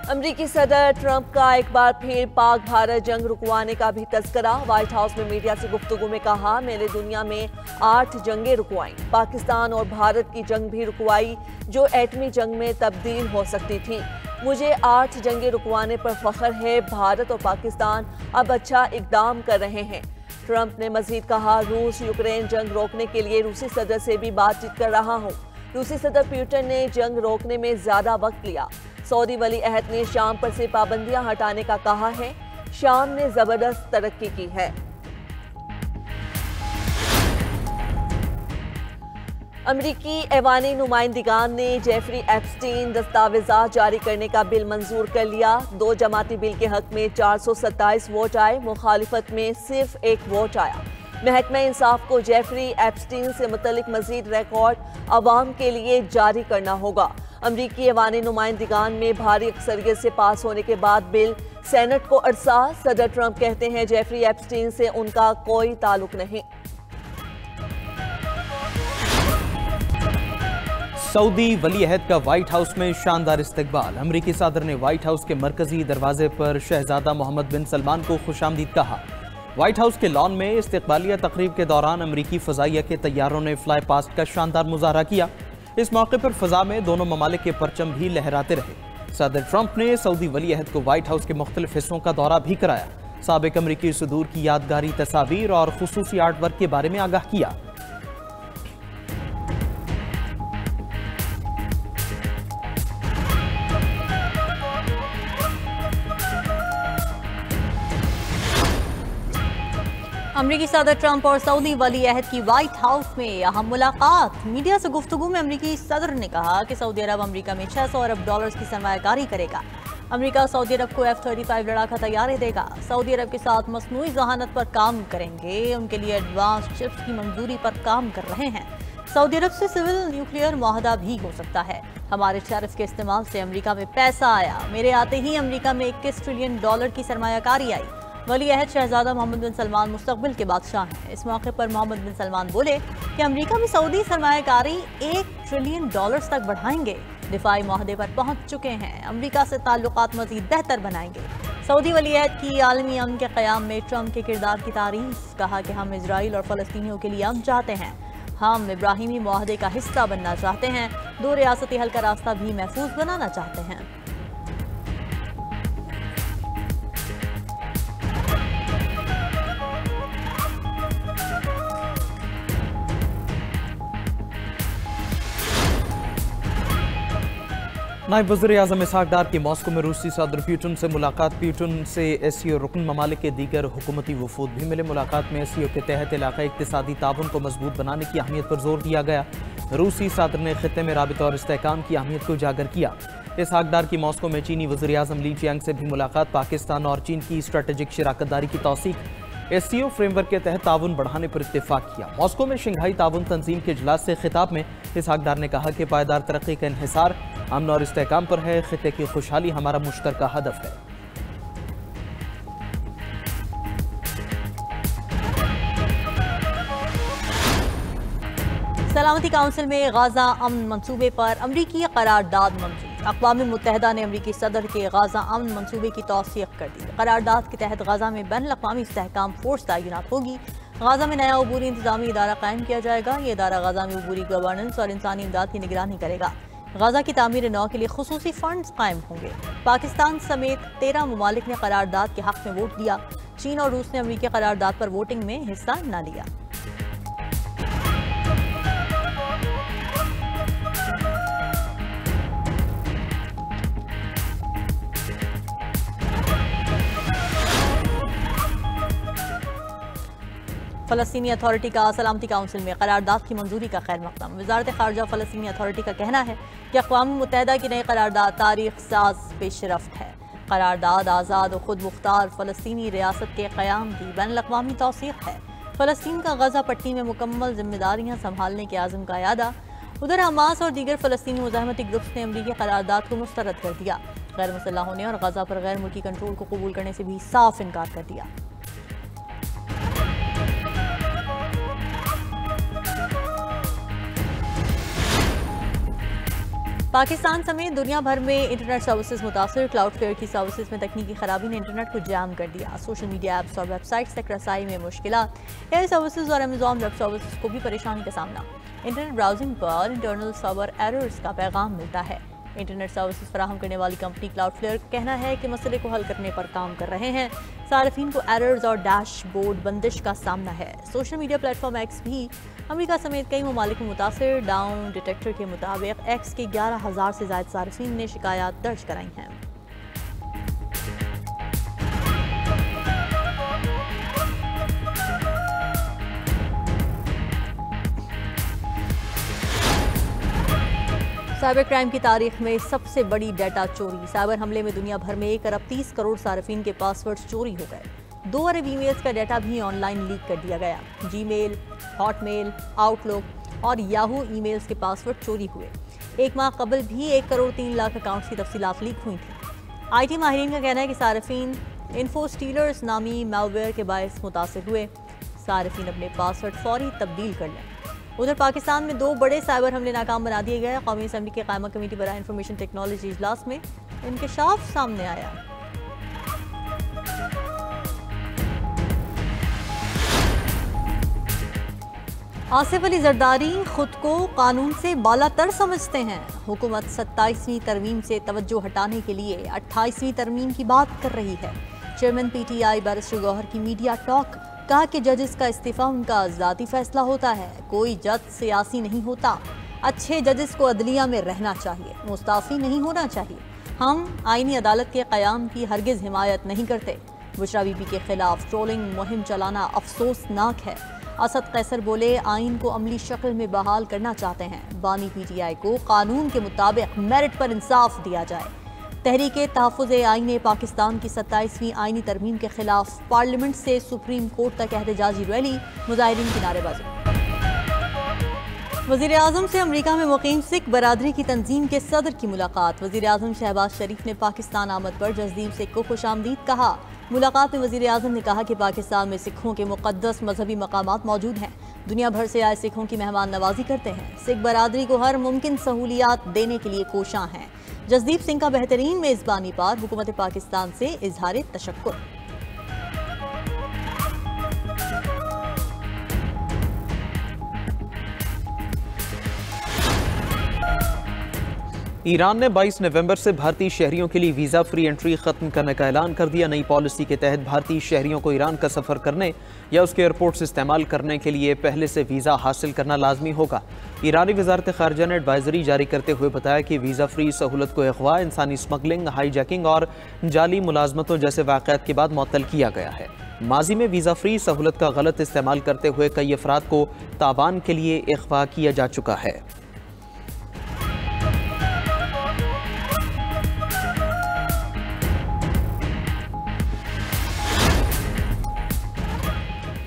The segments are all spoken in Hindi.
अमरीकी सदर ट्रंप का एक बार फिर पाक भारत जंग रुकवाने का भी तस्करा। व्हाइट हाउस में मीडिया से गुफ्तगू में कहा, मैंने दुनिया में 8 जंगें रुकवाई, पाकिस्तान और भारत की जंग भी रुकवाई जो एटमी जंग में तब्दील हो सकती थी। मुझे 8 जंगें रुकवाने पर फख्र है। भारत और पाकिस्तान अब अच्छा इकदाम कर रहे हैं। ट्रंप ने मजीद कहा, रूस यूक्रेन जंग रोकने के लिए रूसी सदर से भी बातचीत कर रहा हूँ। रूसी सदर पुतिन ने जंग रोकने में ज्यादा वक्त लिया। सऊदी वली अहद ने शाम पर से पाबंदियां हटाने का कहा है। शाम ने जबरदस्त तरक्की की है। अमरीकी ऐवानी नुमाइंदगान ने जेफरी एप्स्टीन दस्तावेजात जारी करने का बिल मंजूर कर लिया। 2 जमाती बिल के हक में 427 वोट आए, मुखालिफत में सिर्फ 1 वोट आया। महकमा इंसाफ को जेफरी एप्स्टीन से मुतल्लिक मजीद रिकॉर्ड अवाम के लिए जारी करना होगा। अमरीकी ऐवानी नुमाइंदगान में भारी अक्सरियत से पास होने के बाद बिल सेनेट को अरसा। सदर ट्रंप कहते हैं जेफरी एप्स्टीन से उनका कोई ताल्लुक नहीं। सऊदी वली अहद का व्हाइट हाउस में शानदार इस्तकबाल। अमरीकी सदर ने व्हाइट हाउस के मरकजी दरवाजे पर शहजादा मोहम्मद बिन सलमान को खुशामदीद कहा। व्हाइट हाउस के लॉन में इस्तकबालिया तकरीब के दौरान अमरीकी फजाइया के तैयारों ने फ्लाई पास्ट का शानदार मुजाहरा किया। इस मौके पर फजा में दोनों ममालिक के परचम भी लहराते रहे। सदर ट्रंप ने सऊदी वली अहद को व्हाइट हाउस के मुख्तलिफ हिस्सों का दौरा भी कराया। साबिक अमरीकी सदूर की यादगारी तस्वीर और खुसूसी आर्ट वर्क के बारे में आगाह किया। अमरीकी सदर ट्रंप और सऊदी वली अहद की व्हाइट हाउस में अहम मुलाकात। मीडिया से गुफ्तगू में अमरीकी सदर ने कहा कि सऊदी अरब अमरीका में 600 अरब डॉलर्स की सरमायाकारी करेगा। अमरीका सऊदी अरब को F-35 लड़ाका तैयारी देगा। सऊदी अरब के साथ मसनूई जहानत पर काम करेंगे। उनके लिए एडवांस चिप्स की मंजूरी पर काम कर रहे हैं। सऊदी अरब से सिविल न्यूक्लियर मुआहदा भी हो सकता है। हमारे टैरिफ के इस्तेमाल से अमरीका में पैसा आया। मेरे आते ही अमरीका में 21 ट्रिलियन डॉलर की सरमायाकारी आई। वली अहद शहजादा मोहम्मद बिन सलमान मुस्तकबिल के बादशाह हैं। इस मौके पर मोहम्मद बिन सलमान बोले कि अमरीका में सऊदी सरमायाकारी 1 ट्रिलियन डॉलर्स तक बढ़ाएंगे। दिफाई मुआहदे पर पहुंच चुके हैं। अमरीका से ताल्लुकात मजीद बेहतर बनाएंगे। सऊदी वली अहद की आलमी अमन के क़याम में ट्रंप के किरदार की तारीफ। कहा कि हम इजराइल और फ़लस्तीनियों के लिए अमन चाहते हैं। हम इब्राहिमी मुआहदे का हिस्सा बनना चाहते हैं। 2 रियासती हल का रास्ता भी महफूज बनाना चाहते हैं। नायब वज़ीर-ए-आज़म इसहाक डार की मॉस्को में रूसी सदर पुतिन से मुलाकात। पुतिन से एससीओ रुकन ममालिक के दीगर हुकूमती वफूद भी मिले। मुलाकात में एससीओ के तहत इलाक़ाई इक़्तिसादी ताउन को मजबूत बनाने की अहमियत पर जोर दिया गया। रूसी सदर ने खित्ते में राबिता और इस्तेहकाम की अहमियत को उजागर किया। इसहाक डार की मॉस्को में चीनी वज़ीर-ए-आज़म ली चियांग से भी मुलाकात। पाकिस्तान और चीन की स्ट्रेटेजिक शराकत दारी की तौसीक। एससीओ फ्रेमवर्क के तहत ताउन बढ़ाने पर इत्तेफाक किया। मॉस्को में शंघाई ताउन तंजीम के इजलास से खिताब में इसहाक डार ने कहा कि पायदार तरक्की का इन्हिसार अमन और इस्तेहकाम पर है। खित्ते की खुशहाली हमारा मुश्तरका हदफ है। सलामती काउंसिल में गाजा अमन मंसूबे पर अमरीकी करारदाद मंजूर। अक़वाम मुत्तहिदा ने अमरीकी सदर के गाजा अमन मंसूबे की तौसीक़ कर दी। करारदाद के तहत गाजा में बैनुल-अक़वामी इस्तेहकाम फोर्स तैनात होगी। गाजा में नया अबूरी इंतजामी इदारा कायम किया जाएगा। ये इदारा गाजा में अबूरी गवर्नेंस और इंसानी इमदाद की निगरानी करेगा। गाजा की तामीर नौ के लिए खुसूसी फंड्स कायम होंगे। पाकिस्तान समेत 13 ममालिक ने करारदाद के हक़ में वोट दिया। चीन और रूस ने अमरीकी करारदाद पर वोटिंग में हिस्सा न लिया। फ़लस्तीनी अथॉरिटी का सलामती काउंसिल में करारदाद की मंजूरी का खैर मकदम। वज़ारत ख़ारजा फ़लस्तीनी अथॉरिटी का कहना है कि अक़वाम मुत्तहिदा की नई करारदाद तारीख़ साज़ पेशरफ्त है। करारदाद आज़ाद और खुद मुख्तार फ़लस्तीनी रियासत के क़याम की बैनुल-अक़वामी तौसीक़ है। फ़लस्तीन का गज़ा पट्टी में मुकम्मल जिम्मेदारियाँ संभालने के आज़म का यादा। उधर हमास और दीगर फ़लस्तीनी मुज़ाहमती ग्रुप्स ने अमरीकी करारदाद को मुस्तरद कर दिया। गैर मुसल्लह होने और गज़ा पर गैर मुल्की कंट्रोल को कबूल करने से भी साफ इनकार कर दिया। पाकिस्तान समेत दुनिया भर में इंटरनेट सर्विसेज मुतासर। क्लाउडफ्लेयर की सर्विसेज में तकनीकी खराबी ने इंटरनेट को जाम कर दिया। सोशल मीडिया ऐप्स और वेबसाइट्स तक रसाई में मुश्किलात। एयर सर्विसेज और अमेजॉन वेब सर्विसेज को भी परेशानी का सामना। इंटरनेट ब्राउजिंग पर इंटरनल सर्वर एरर्स का पैगाम मिलता है। इंटरनेट सर्विसेज फराहम करने वाली कंपनी क्लाउडफ्लेयर का कहना है कि मसले को हल करने पर काम कर रहे हैं। सार्फिन को एरर्स और डैशबोर्ड बंदिश का सामना है। सोशल मीडिया प्लेटफॉर्म एक्स भी अमेरिका समेत कई ममालिक में मुतासिर। डाउन डिटेक्टर के मुताबिक एक्स के 11,000 से ज़ायद सार्फिन ने शिकायत दर्ज कराई हैं। साइबर क्राइम की तारीख में सबसे बड़ी डाटा चोरी। साइबर हमले में दुनिया भर में 1 अरब 30 करोड़ सार्फिन के पासवर्ड्स चोरी हो गए। 2 अरब ईमेल्स का डाटा भी ऑनलाइन लीक कर दिया गया। जीमेल, हॉटमेल, आउटलुक और याहू ईमेल्स के पासवर्ड चोरी हुए। 1 माह कबल भी 1 करोड़ 3 लाख अकाउंट्स की तफसीलात लीक हुई थी। IT माहिरीन का कहना है कि सार्फिन इन्फोस्टीलर्स नामी मैलवेयर के बायस मुतासिर हुए। सार्फिन अपने पासवर्ड फौरी तब्दील कर लें। उधर पाकिस्तान में 2 बड़े साइबर हमले नाकाम बना दिए गए। कौमी असम्बली के कायमा कमेटी बराए इंफॉर्मेशन टेक्नोलॉजी इजलास में इंकशाफ सामने आया। आसिफ अली जरदारी खुद को कानून से बालातर समझते हैं। हुकूमत 27वीं तरमीम से तवज्जो हटाने के लिए 28वीं तरमीम की बात कर रही है। चेयरमैन PTI बैरिस्टर गौहर की मीडिया टॉक। कहा कि जजेस का इस्तीफा उनका ज़ाती फैसला होता है। कोई जज सियासी नहीं होता। अच्छे जजेस को अदलिया में रहना चाहिए, मुस्ताफ़ी नहीं होना चाहिए। हम आईनी अदालत के क़याम की हरगिज़ हिमायत नहीं करते। बुशरा बीबी के खिलाफ ट्रोलिंग मुहिम चलाना अफसोसनाक है। असद कैसर बोले आइन को अमली शक्ल में बहाल करना चाहते हैं। बानी PTI को कानून के मुताबिक मेरिट पर इंसाफ दिया जाए। तहरीके तहफ़्फ़ुज़ आईन पाकिस्तान की 27वीं आईनी तरमीम के खिलाफ पार्लियामेंट से सुप्रीम कोर्ट तक एहतजाजी रैली। मुजाहिरीन की नारेबाजी। वज़ीर आज़म से अमेरिका में मुक़ीम सिख बरादरी की तंजीम के सदर की मुलाकात। वज़ीर आज़म शहबाज शरीफ ने पाकिस्तान आमद पर जसदीप सिख को खुशामदीद कहा। मुलाकात में वज़ीर आज़म ने कहा कि पाकिस्तान में सिखों के मुक़द्दस मजहबी मकामात मौजूद हैं। दुनिया भर से आए सिखों की मेहमान नवाजी करते हैं। सिख बरादरी को हर मुमकिन सहूलियात देने के लिए कोशां हैं। जसदीप सिंह का बेहतरीन मेज़बानी पर हुकूमत पाकिस्तान से इजहार तशक्कुर। ईरान ने 22 नवंबर से भारतीय शहरियों के लिए वीज़ा फ्री एंट्री ख़त्म करने का ऐलान कर दिया। नई पॉलिसी के तहत भारतीय शहरियों को ईरान का सफ़र करने या उसके एयरपोर्ट्स इस्तेमाल करने के लिए पहले से वीज़ा हासिल करना लाजमी होगा। ईरानी वज़ारत ख़ारिजा ने एडवाइजरी जारी करते हुए बताया कि वीज़ा फ्री सहूलत को अगवा, इंसानी स्मगलिंग, हाईजैकिंग और जाली मुलाजमतों जैसे वाक़यात के बाद मुअत्तल किया गया है। माजी में वीज़ा फ्री सहूलत का गलत इस्तेमाल करते हुए कई अफराद को ताबान के लिए अगवा किया जा चुका है।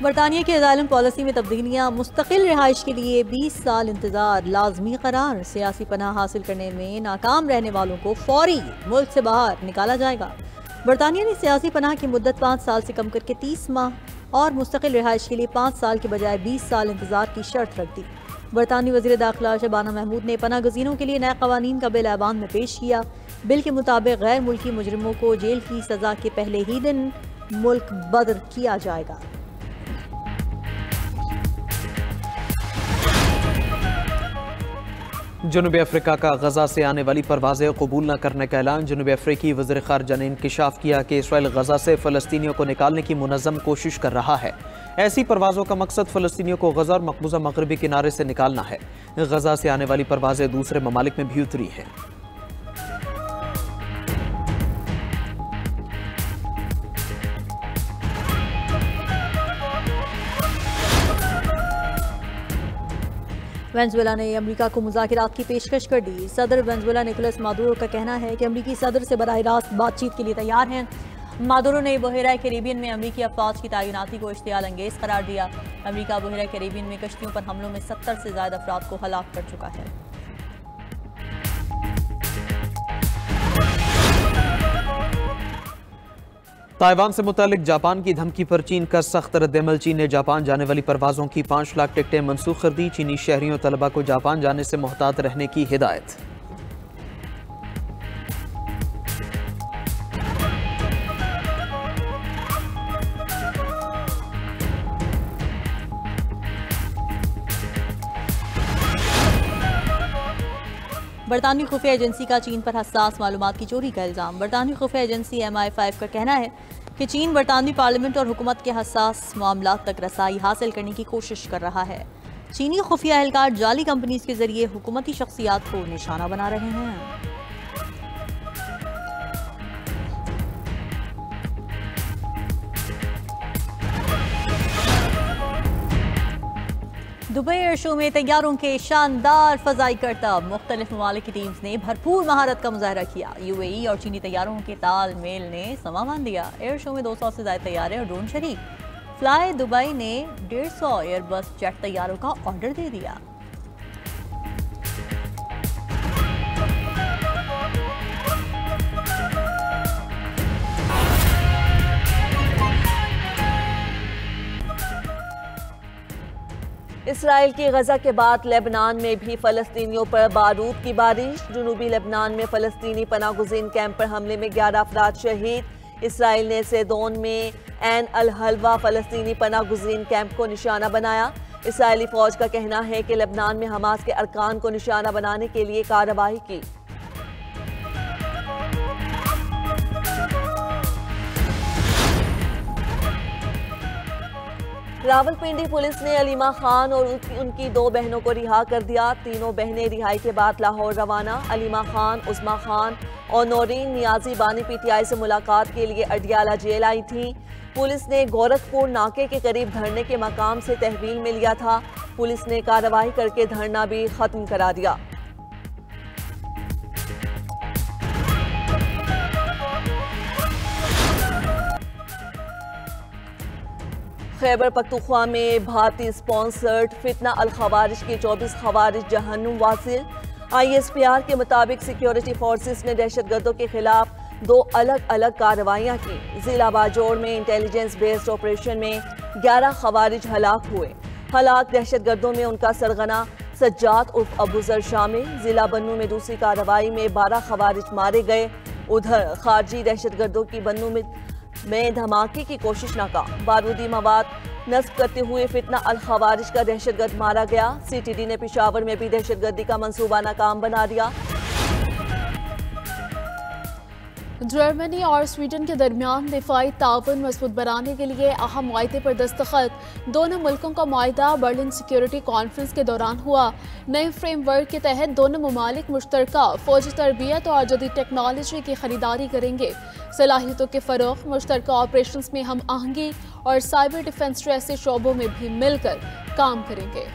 बरतानिया की असाइलम पॉलिसी में तब्दीलियाँ। मुस्तकिल रिहाइश के लिए 20 साल इंतजार लाजमी करार। सियासी पनाह हासिल करने में नाकाम रहने वालों को फौरी मुल्क से बाहर निकाला जाएगा। बरतानिया ने सियासी पनाह की मुद्दत 5 साल से कम करके 30 माह और मुस्तकिल रिहाइश के लिए 5 साल के बजाय 20 साल इंतजार की शर्त रख दी। बरतानी वज़ीर दाखिला शबाना महमूद ने पनाह गज़ीनों के लिए नए क़वानीन का बिल ऐवान में पेश किया। बिल के मुताबिक गैर मुल्की मुजरिमों को जेल की सज़ा के पहले ही दिन मुल्क बदर किया जाएगा। जनूबी अफ्रीका का गजा से आने वाली परवाज़ें कबूल न करने का ऐलान। जनूबी अफ्रीकी वज़ीर ख़ारिजा ने इंकिशाफ किया कि इसराइल गजा से फ़लस्तीनियों को निकालने की मुनज़्ज़म कोशिश कर रहा है। ऐसी परवाज़ों का मकसद फ़लस्तीनियों को गजा और मकबूजा मगरबी किनारे से निकालना है। गजा से आने वाली परवाज़ें दूसरे ममालिक में भी उतरी हैं। वेनेजुएला ने अमेरिका को मुज़ाकरात की पेशकश कर दी। सदर वेनेजुएला निकोलस मादुरो का कहना है कि अमेरिकी सदर से बराह रास्त बातचीत के लिए तैयार हैं। मादुरो ने बहरा कैरिबियन में अमेरिकी अफवाज की तैनाती को इश्तियाल अंगेज करार दिया। अमेरिका बहरा कैरिबियन में कश्तियों पर हमलों में 70 से ज़्यादा अफराद को हलाक कर चुका है। ताइवान से मुतालिक जापान की धमकी पर चीन का सख्त रद्दअमल। चीन ने जापान जाने वाली परवाज़ों की 5 लाख टिकटें मनसूख कर दी। चीनी शहरियों तलबा को जापान जाने से मुहतात रहने की हिदायत। बरतानवी खुफिया एजेंसी का चीन पर हसास मालूमात की चोरी का इल्ज़ाम। बरतानवी खुफिया एजेंसी MI5 का कहना है कि चीन बरतानवी पार्लियामेंट और हुकूमत के हसास मामलात तक रसाई हासिल करने की कोशिश कर रहा है। चीनी खुफिया एहलकार जाली कंपनीज के जरिए हुकूमती शख्सियात को निशाना बना रहे हैं। दुबई एयर शो में तैयारों के शानदार फजाई करतब। मुख्तलिफ ममालिक की टीम्स ने भरपूर महारत का मुजाहरा किया। UAE और चीनी तैयारों के तालमेल ने समा बांध दिया। एयर शो में 200 से ज्यादा तैयारे और ड्रोन शरीक। फ्लाई दुबई ने 150 एयरबस जेट तैयारों का ऑर्डर दे दिया। इसराइल की गजा के बाद लेबनान में भी फलस्तीनियों पर बारूद की बारिश। जुनूबी लेबनान में फलस्तीनी पनागुज़ीन कैंप पर हमले में 11 अफराद शहीद। इसराइल ने सेदोन में ऐन अल हलवा फलस्तीनी पनागुज़ीन कैंप को निशाना बनाया। इसराइली फौज का कहना है कि लेबनान में हमास के अरकान को निशाना बनाने के लिए कार्रवाई की। रावलपिंडी पुलिस ने अलीमा खान और उनकी 2 बहनों को रिहा कर दिया। तीनों बहनें रिहाई के बाद लाहौर रवाना। अलीमा खान, उस्मा खान और नौरीन नियाजी बानी PTI से मुलाकात के लिए अडियाला जेल आई थी। पुलिस ने गोरखपुर नाके के करीब धरने के मकाम से तहवील में लिया था। पुलिस ने कार्रवाई करके धरना भी खत्म करा दिया। खैबर पख्तूनख्वा में भारतीय स्पॉन्सर्ड फितना अल खवारिज के 24 खवारिज जहन्नुम वासिल। ISPR के मुताबिक सिक्योरिटी फोर्सेस ने दहशतगर्दों के खिलाफ 2 अलग अलग कार्रवाइयाँ की। जिला बाजोड़ में इंटेलिजेंस बेस्ड ऑपरेशन में 11 खवारिज हलाक हुए। हलाक दहशतगर्दों में उनका सरगना सज्जाद उर्फ अबूजर शामिल। जिला बन्नू में दूसरी कार्रवाई में 12 खवारिज मारे गए। उधर खारजी दहशतगर्दों की बन्नू में धमाके की कोशिश नाकाम। बारूदी मवाद नस्ब करते हुए फितना अल खवारिज का दहशतगर्द मारा गया। CTD ने पेशावर में भी दहशतगर्दी का मंसूबा नाकाम बना दिया। जर्मनी और स्वीडन के दरमियान दिफाई ताउन मजबूत बनाने के लिए अहम मुआहदे पर दस्तखत। दोनों मुल्कों का मुआहदा बर्लिन सिक्योरिटी कॉन्फ्रेंस के दौरान हुआ। नए फ्रेमवर्क के तहत दोनों ममालिक मुश्तरका फौजी तरबियत और जदीद टेक्नोलॉजी की खरीदारी करेंगे। सलाहियतों के फ़रोग़, मुश्तरका ऑपरेशन में हम आहंगी और साइबर डिफेंस जैसे शोबों में भी मिलकर काम करेंगे।